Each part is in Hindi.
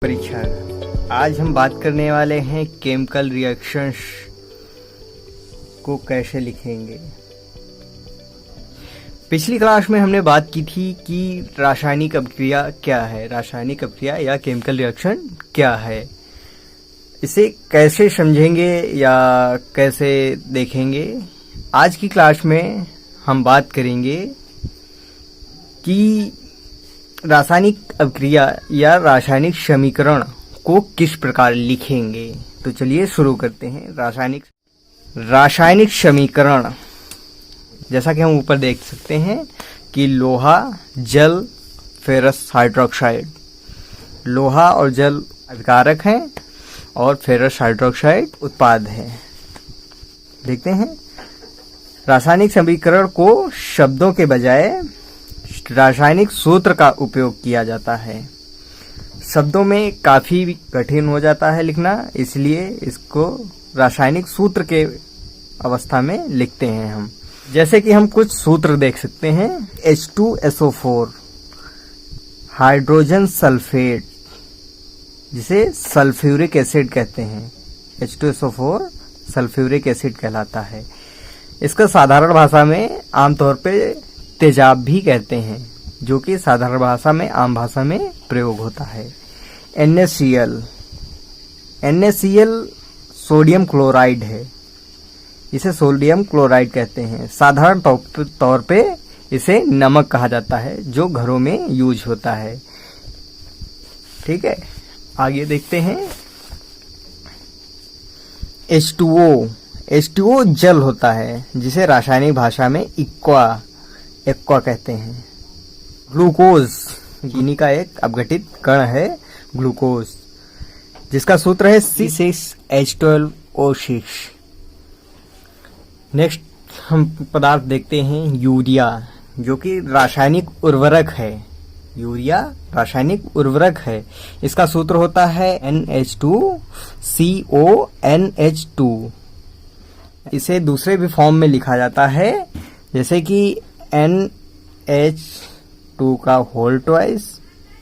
परीक्षा। आज हम बात करने वाले हैं केमिकल रिएक्शंस को कैसे लिखेंगे। पिछली क्लास में हमने बात की थी कि रासायनिक अभिक्रिया क्या है, रासायनिक अभिक्रिया या केमिकल रिएक्शन क्या है, इसे कैसे समझेंगे या कैसे देखेंगे। आज की क्लास में हम बात करेंगे कि रासायनिक अभिक्रिया या रासायनिक समीकरण को किस प्रकार लिखेंगे। तो चलिए शुरू करते हैं। रासायनिक समीकरण, जैसा कि हम ऊपर देख सकते हैं कि लोहा, जल, फेरस हाइड्रोक्साइड। लोहा और जल अभिकारक हैं और फेरस हाइड्रोक्साइड उत्पाद है। देखते हैं, रासायनिक समीकरण को शब्दों के बजाय रासायनिक सूत्र का उपयोग किया जाता है। शब्दों में काफी कठिन हो जाता है लिखना, इसलिए इसको रासायनिक सूत्र के अवस्था में लिखते हैं हम। जैसे कि हम कुछ सूत्र देख सकते हैं। H2SO4 हाइड्रोजन सल्फेट, जिसे सल्फ्यूरिक एसिड कहते हैं। H2SO4 सल्फ्यूरिक एसिड कहलाता है। इसका साधारण भाषा में आमतौर पे तेजाब भी कहते हैं, जो कि साधारण भाषा में, आम भाषा में प्रयोग होता है। NaCl सोडियम क्लोराइड है, इसे सोडियम क्लोराइड कहते हैं। साधारण तौर पे इसे नमक कहा जाता है, जो घरों में यूज होता है। ठीक है, आगे देखते हैं। H2O जल होता है, जिसे रासायनिक भाषा में एक्वा कहते हैं। ग्लूकोज चीनी का एक अपघटित कण है, ग्लूकोज, जिसका सूत्र है C6H12O6। नेक्स्ट हम पदार्थ देखते हैं यूरिया, जो कि रासायनिक उर्वरक है। यूरिया रासायनिक उर्वरक है। इसका सूत्र होता है NH2CONH2। इसे दूसरे भी फॉर्म में लिखा जाता है, जैसे कि NH2 का होल ट्वाइस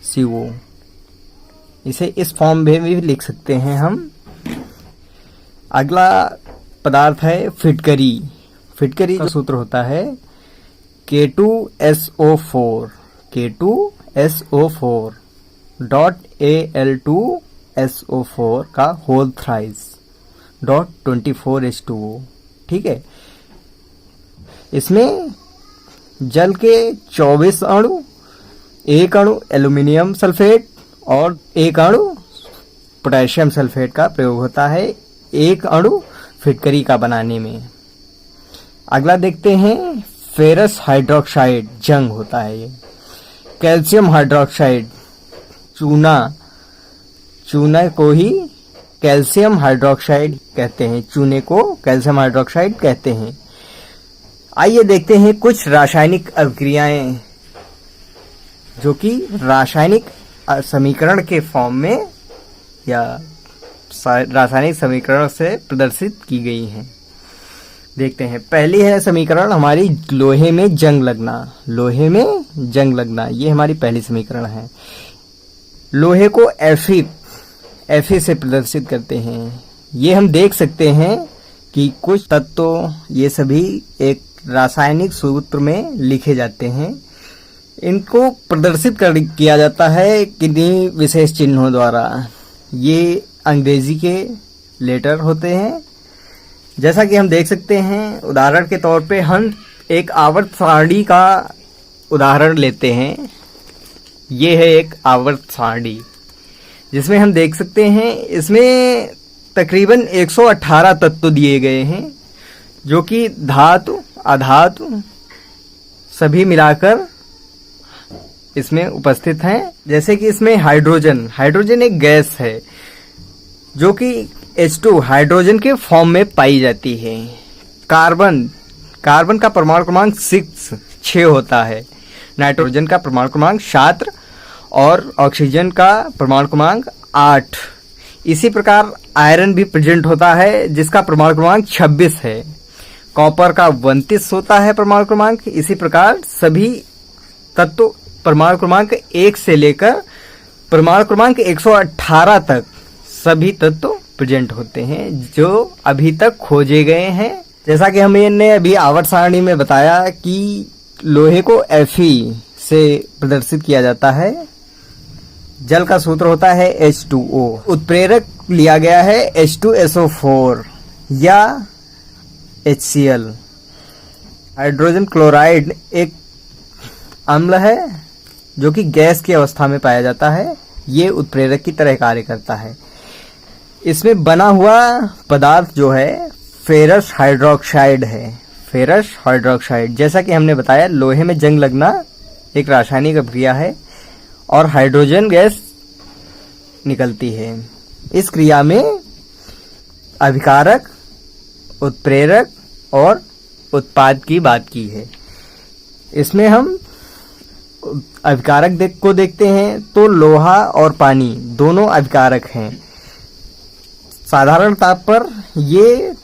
CO। इसे इस फॉर्म में भी लिख सकते हैं हम। अगला पदार्थ है फिटकरी। फिटकरी का सूत्र होता है K2SO4 डॉट Al2SO4 का होल थ्राइस डॉट 24H2O। ठीक है, इसमें जल के 24 अणु, एक अणु एल्यूमिनियम सल्फेट और एक अणु पोटेशियम सल्फेट का प्रयोग होता है एक अणु फिटकरी का बनाने में। अगला देखते हैं फेरस हाइड्रोक्साइड, जंग होता है ये। कैल्शियम हाइड्रोक्साइड, चूना को ही कैल्शियम हाइड्रोक्साइड कहते हैं, चूने को कैल्शियम हाइड्रोक्साइड कहते हैं। आइए देखते हैं कुछ रासायनिक अभिक्रियाएं जो कि रासायनिक समीकरण के फॉर्म में या रासायनिक समीकरण से प्रदर्शित की गई हैं। देखते हैं, पहली है समीकरण हमारी लोहे में जंग लगना। लोहे में जंग लगना, ये हमारी पहली समीकरण है। लोहे को Fe से प्रदर्शित करते हैं। ये हम देख सकते हैं कि कुछ तत्व ये सभी एक रासायनिक सूत्र में लिखे जाते हैं। इनको प्रदर्शित किया जाता है किन्हीं विशेष चिन्हों द्वारा। ये अंग्रेजी के लेटर होते हैं, जैसा कि हम देख सकते हैं। उदाहरण के तौर पे हम एक आवर्त सारणी का उदाहरण लेते हैं। ये है एक आवर्त सारणी, जिसमें हम देख सकते हैं इसमें तकरीबन 118 तत्व दिए गए हैं, जो कि धातु, अधातु सभी मिलाकर इसमें उपस्थित हैं। जैसे कि इसमें हाइड्रोजन एक गैस है, जो कि H2 हाइड्रोजन के फॉर्म में पाई जाती है। कार्बन का परमाणु क्रमांक 6 होता है। नाइट्रोजन का परमाणु क्रमांक 7 और ऑक्सीजन का परमाणु क्रमांक 8। इसी प्रकार आयरन भी प्रेजेंट होता है, जिसका परमाणु क्रमांक 26 है। कॉपर का 29 होता है परमाणु क्रमांक। इसी प्रकार सभी तत्व परमाणु क्रमांक 1 से लेकर परमाणु क्रमांक 118 तक सभी तत्व प्रेजेंट होते हैं जो अभी तक खोजे गए हैं। जैसा कि हमने अभी आवर्त सारणी में बताया कि लोहे को Fe से प्रदर्शित किया जाता है। जल का सूत्र होता है H2O। उत्प्रेरक लिया गया है H2SO4 या HCl। हाइड्रोजन क्लोराइड एक अम्ल है जो कि गैस की अवस्था में पाया जाता है। ये उत्प्रेरक की तरह कार्य करता है। इसमें बना हुआ पदार्थ जो है फेरस हाइड्रोक्साइड है। फेरस हाइड्रोक्साइड, जैसा कि हमने बताया, लोहे में जंग लगना एक रासायनिक अभिक्रिया है और हाइड्रोजन गैस निकलती है। इस क्रिया में अभिकारक, उत्प्रेरक और उत्पाद की बात की है। इसमें हम अभिकारक को देखते हैं तो लोहा और पानी दोनों अभिकारक हैं। साधारण ताप पर ये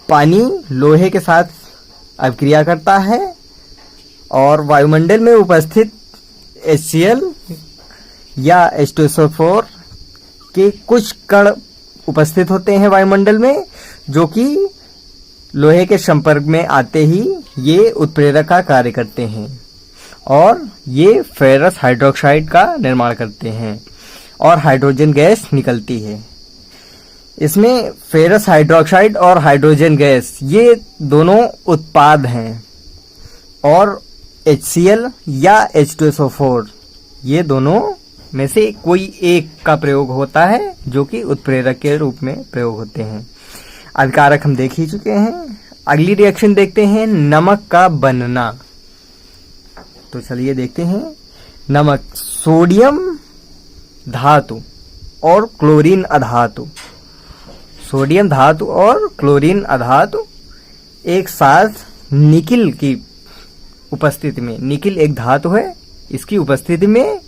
पानी लोहे के साथ अभिक्रिया करता है और वायुमंडल में उपस्थित HCl या H2SO4 के कुछ कण उपस्थित होते हैं वायुमंडल में, जो कि लोहे के संपर्क में आते ही ये उत्प्रेरक का कार्य करते हैं और ये फेरस हाइड्रोक्साइड का निर्माण करते हैं और हाइड्रोजन गैस निकलती है। इसमें फेरस हाइड्रोक्साइड और हाइड्रोजन गैस ये दोनों उत्पाद हैं और HCl या H2SO4 ये दोनों में से कोई एक का प्रयोग होता है जो कि उत्प्रेरक के रूप में प्रयोग होते हैं। अभिकारक हम देख ही चुके हैं। अगली रिएक्शन देखते हैं, नमक का बनना। तो चलिए देखते हैं। नमक, सोडियम धातु और क्लोरीन अधातु। सोडियम धातु और क्लोरीन अधातु एक साथ निकिल की उपस्थिति में, निकिल एक धातु है, इसकी उपस्थिति में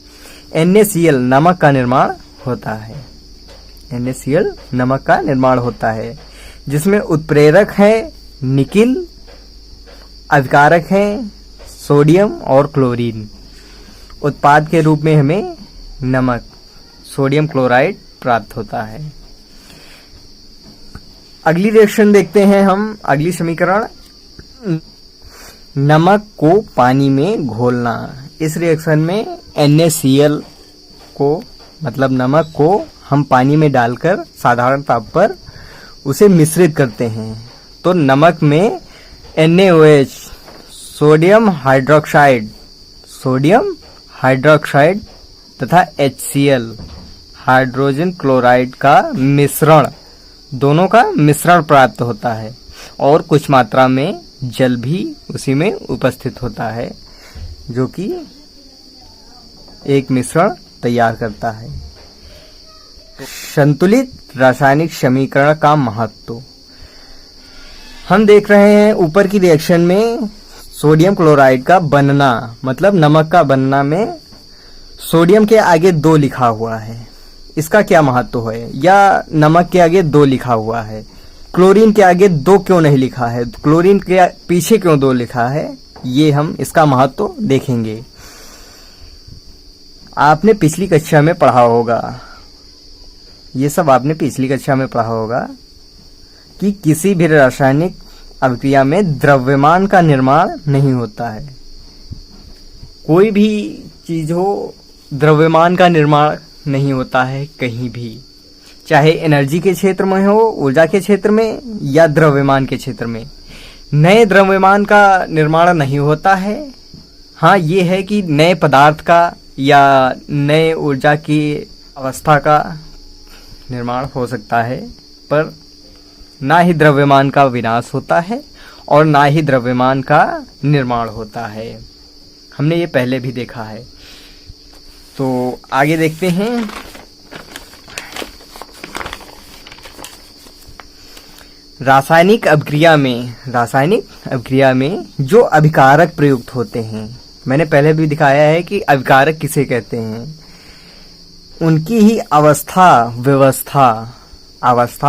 NaCl नमक का निर्माण होता है। NaCl नमक का निर्माण होता है जिसमें उत्प्रेरक है निकिल, अभिकारक है सोडियम और क्लोरीन। उत्पाद के रूप में हमें नमक, सोडियम क्लोराइड प्राप्त होता है। अगली रिएक्शन देखते हैं हम। अगली समीकरण, नमक को पानी में घोलना। इस रिएक्शन में NaCl को, मतलब नमक को, हम पानी में डालकर साधारण ताप पर उसे मिश्रित करते हैं तो नमक में NaOH, सोडियम हाइड्रोक्साइड तथा HCl, हाइड्रोजन क्लोराइड का मिश्रण, दोनों का मिश्रण प्राप्त होता है और कुछ मात्रा में जल भी उसी में उपस्थित होता है जो कि एक मिश्रण तैयार करता है। संतुलित रासायनिक समीकरण का महत्व हम देख रहे हैं। ऊपर की रिएक्शन में सोडियम क्लोराइड का बनना, मतलब नमक का बनना में सोडियम के आगे 2 लिखा हुआ है। इसका क्या महत्व है? या नमक के आगे 2 लिखा हुआ है, क्लोरीन के आगे 2 क्यों नहीं लिखा है, क्लोरीन के पीछे क्यों 2 लिखा है, ये हम इसका महत्व देखेंगे। आपने पिछली कक्षा में पढ़ा होगा, ये सब आपने पिछली कक्षा में पढ़ा होगा कि किसी भी रासायनिक अभिक्रिया में द्रव्यमान का निर्माण नहीं होता है। कोई भी चीज हो, द्रव्यमान का निर्माण नहीं होता है कहीं भी, चाहे एनर्जी के क्षेत्र में हो, ऊर्जा के क्षेत्र में या द्रव्यमान के क्षेत्र में। नए द्रव्यमान का निर्माण नहीं होता है। हाँ, ये है कि नए पदार्थ का या नए ऊर्जा की अवस्था का निर्माण हो सकता है, पर ना ही द्रव्यमान का विनाश होता है और ना ही द्रव्यमान का निर्माण होता है। हमने ये पहले भी देखा है। तो आगे देखते हैं। रासायनिक अभिक्रिया में जो अभिकारक प्रयुक्त होते हैं, मैंने पहले भी दिखाया है कि अभिकारक किसे कहते हैं। उनकी ही अवस्था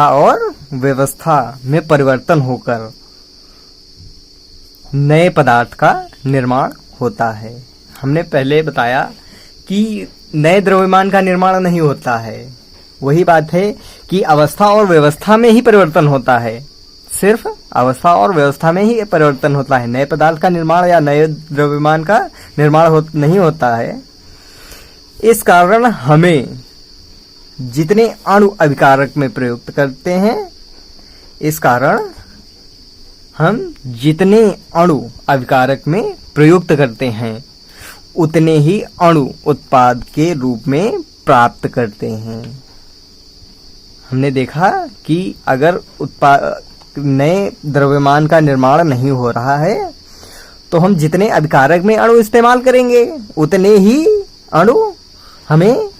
और व्यवस्था में परिवर्तन होकर नए पदार्थ का निर्माण होता है। हमने पहले बताया कि नए द्रव्यमान का निर्माण नहीं होता है। वही बात है कि अवस्था और व्यवस्था में ही परिवर्तन होता है, सिर्फ अवस्था और व्यवस्था में ही परिवर्तन होता है। नए पदार्थ का निर्माण या नए द्रव्यमान का निर्माण नहीं होता है। इस कारण हमें जितने अणु अभिकारक में प्रयुक्त करते हैं, इस कारण हम जितने अणु अभिकारक में प्रयुक्त करते हैं उतने ही अणु उत्पाद के रूप में प्राप्त करते हैं। हमने देखा कि अगर नए द्रव्यमान का निर्माण नहीं हो रहा है तो हम जितने अभिकारक में अणु इस्तेमाल करेंगे उतने ही अणु हमें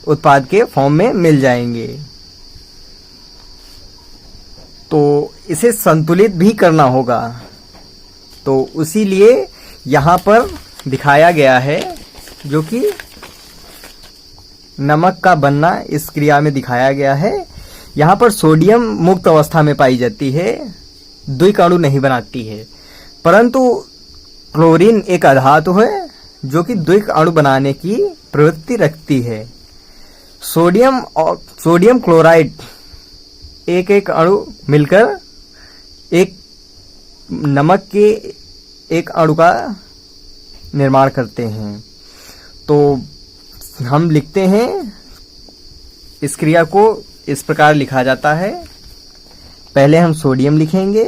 उत्पाद के फॉर्म में मिल जाएंगे। तो इसे संतुलित भी करना होगा। तो उसीलिए यहाँ पर दिखाया गया है, जो कि नमक का बनना इस क्रिया में दिखाया गया है। यहाँ पर सोडियम मुक्त अवस्था में पाई जाती है, द्विक अणु नहीं बनाती है, परंतु क्लोरीन एक अधातु है जो कि द्विक अणु बनाने की प्रवृत्ति रखती है। सोडियम क्लोराइड एक एक अणु मिलकर एक नमक के एक अणु का निर्माण करते हैं। तो हम लिखते हैं, इस क्रिया को इस प्रकार लिखा जाता है। पहले हम सोडियम लिखेंगे,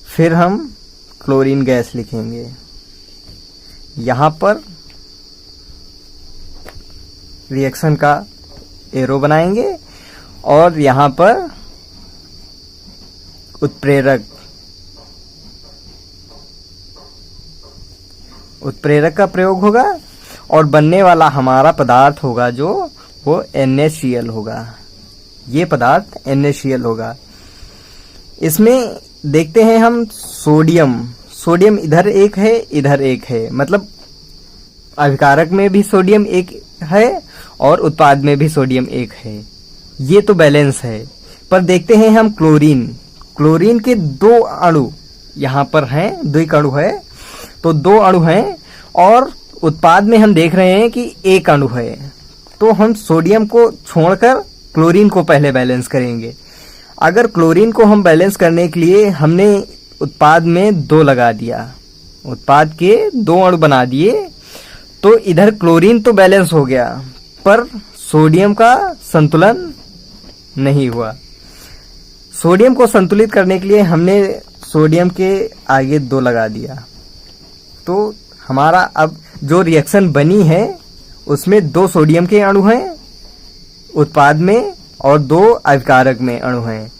फिर हम क्लोरीन गैस लिखेंगे। यहाँ पर रिएक्शन का एरो बनाएंगे और यहाँ पर उत्प्रेरक का प्रयोग होगा और बनने वाला हमारा पदार्थ होगा जो वो NaCl होगा। ये पदार्थ NaCl होगा। इसमें देखते हैं हम सोडियम इधर एक है, इधर एक है, मतलब अभिकारक में भी सोडियम एक है और उत्पाद में भी सोडियम एक है। ये तो बैलेंस है। पर देखते हैं हम क्लोरीन के दो अणु यहाँ पर हैं, द्विक अणु है, तो दो अणु हैं और उत्पाद में हम देख रहे हैं कि एक अणु है। तो हम सोडियम को छोड़कर क्लोरीन को पहले बैलेंस करेंगे। अगर क्लोरीन को हम बैलेंस करने के लिए हमने उत्पाद में 2 लगा दिया, उत्पाद के 2 अणु बना दिए, तो इधर क्लोरीन तो बैलेंस हो गया पर सोडियम का संतुलन नहीं हुआ। सोडियम को संतुलित करने के लिए हमने सोडियम के आगे 2 लगा दिया। तो हमारा अब जो रिएक्शन बनी है उसमें 2 सोडियम के अणु हैं उत्पाद में और 2 अभिकारक में अणु हैं।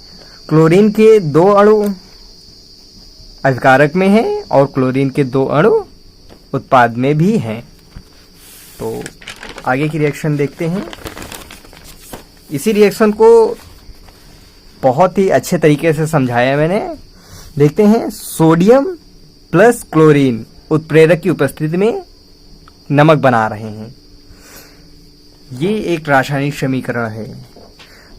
क्लोरीन के 2 अणु अभिकारक में हैं और क्लोरीन के 2 अणु उत्पाद में भी हैं। तो आगे की रिएक्शन देखते हैं। इसी रिएक्शन को बहुत ही अच्छे तरीके से समझाया मैंने। देखते हैं, सोडियम प्लस क्लोरीन उत्प्रेरक की उपस्थिति में नमक बना रहे हैं। ये एक रासायनिक समीकरण है।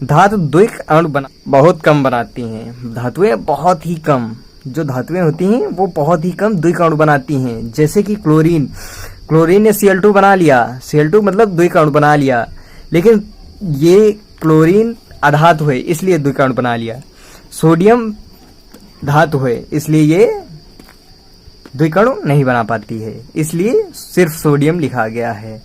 धातु द्विक अणु बहुत कम बनाती हैं। धातुएं बहुत ही कम, जो धातुएं होती हैं वो बहुत ही कम द्विक अणु बनाती हैं। जैसे कि क्लोरीन ने Cl2 बना लिया, Cl2 मतलब द्विक अणु बना लिया, लेकिन ये क्लोरीन अधातु है इसलिए द्विक अणु बना लिया। सोडियम धातु है इसलिए ये द्विक अणु नहीं बना पाती है, इसलिए सिर्फ सोडियम लिखा गया है।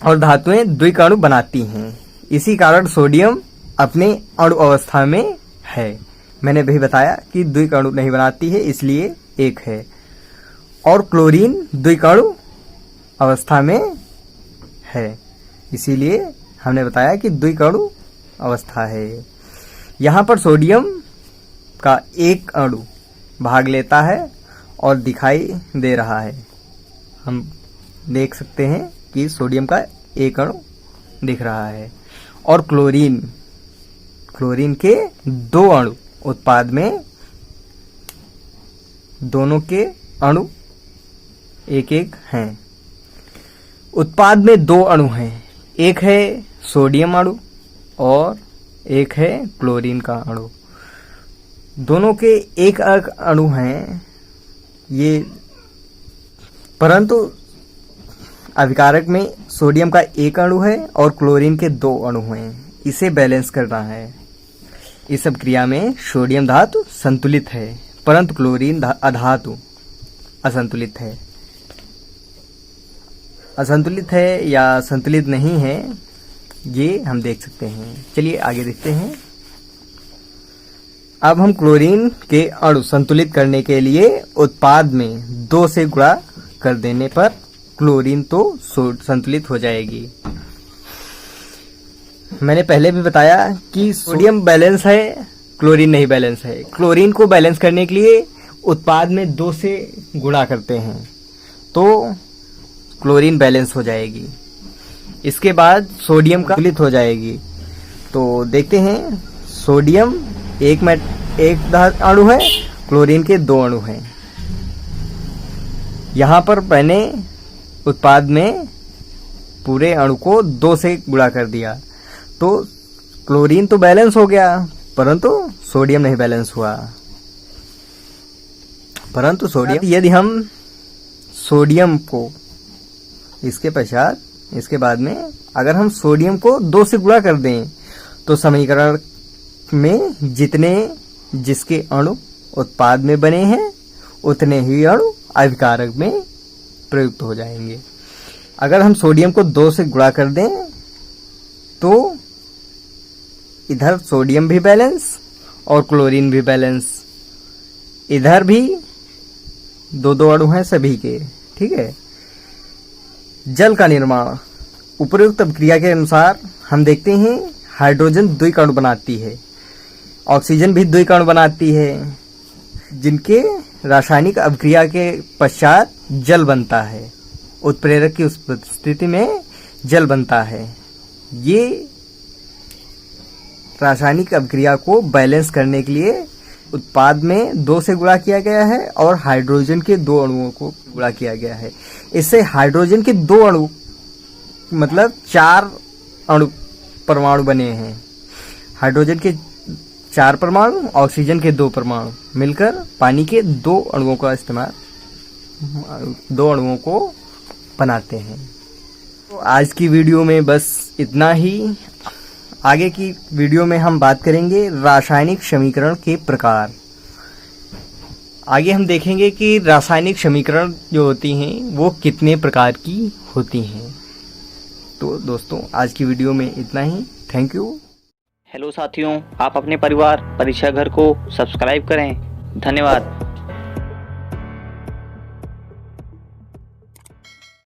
और धातुएं द्विक अणु बनाती हैं, इसी कारण सोडियम अपने अणु अवस्था में है। मैंने भी बताया कि द्विक अणु नहीं बनाती है इसलिए एक है। और क्लोरीन द्विक अणु अवस्था में है, इसीलिए हमने बताया कि द्विक अणु अवस्था है। यहाँ पर सोडियम का एक अणु भाग लेता है और दिखाई दे रहा है। हम देख सकते हैं कि सोडियम का एक अणु दिख रहा है। और क्लोरीन के 2 अणु उत्पाद में, दोनों के अणु एक एक हैं। उत्पाद में 2 अणु हैं, एक है सोडियम अणु और एक है क्लोरीन का अणु। दोनों के एक अणु हैं ये, परंतु अभिकारक में सोडियम का एक अणु है और क्लोरीन के 2 अणु हैं। इसे बैलेंस करना है। इस अभिक्रिया में सोडियम धातु संतुलित है, परंतु क्लोरीन अधातु असंतुलित है। असंतुलित है या संतुलित नहीं है, ये हम देख सकते हैं। चलिए आगे देखते हैं। अब हम क्लोरीन के अणु संतुलित करने के लिए उत्पाद में 2 से गुणा कर देने पर क्लोरीन तो संतुलित हो जाएगी। मैंने पहले भी बताया कि सोडियम बैलेंस है, क्लोरीन नहीं बैलेंस है। क्लोरीन को बैलेंस करने के लिए उत्पाद में 2 से गुणा करते हैं तो क्लोरीन बैलेंस हो जाएगी। इसके बाद सोडियम का संतुलित हो जाएगी। तो देखते हैं, सोडियम एक अणु है, क्लोरीन के 2 अणु हैं। यहाँ पर मैंने उत्पाद में पूरे अणु को 2 से गुणा कर दिया तो क्लोरीन तो बैलेंस हो गया, परंतु सोडियम नहीं बैलेंस हुआ। परंतु सोडियम, यदि हम सोडियम को इसके बाद में अगर हम सोडियम को 2 से गुणा कर दें तो समीकरण में जिसके अणु उत्पाद में बने हैं उतने ही अणु अभिकारक में प्रयुक्त हो जाएंगे। अगर हम सोडियम को 2 से गुणा कर दें तो इधर सोडियम भी बैलेंस और क्लोरीन भी बैलेंस। इधर भी 2 अणु हैं सभी के, ठीक है। जल का निर्माण उपरोक्त अभिक्रिया के अनुसार हम देखते हैं हाइड्रोजन द्विक अणु बनाती है, ऑक्सीजन भी द्विक अणु बनाती है, जिनके रासायनिक अभिक्रिया के पश्चात जल बनता है। उत्प्रेरक की उपस्थिति में जल बनता है। ये रासायनिक अभिक्रिया को बैलेंस करने के लिए उत्पाद में 2 से गुणा किया गया है और हाइड्रोजन के 2 अणुओं को गुणा किया गया है। इससे हाइड्रोजन के 2 अणु मतलब 4 परमाणु बने हैं। हाइड्रोजन के 4 परमाणु, ऑक्सीजन के 2 परमाणु मिलकर पानी के 2 अणुओं का इस्तेमाल 2 अणुओं को बनाते हैं। तो आज की वीडियो में बस इतना ही। आगे की वीडियो में हम बात करेंगे रासायनिक समीकरण के प्रकार। आगे हम देखेंगे कि रासायनिक समीकरण जो होती हैं वो कितने प्रकार की होती हैं। तो दोस्तों आज की वीडियो में इतना ही। Thank you. हेलो साथियों, आप अपने परिवार परीक्षा घर को सब्सक्राइब करें। धन्यवाद।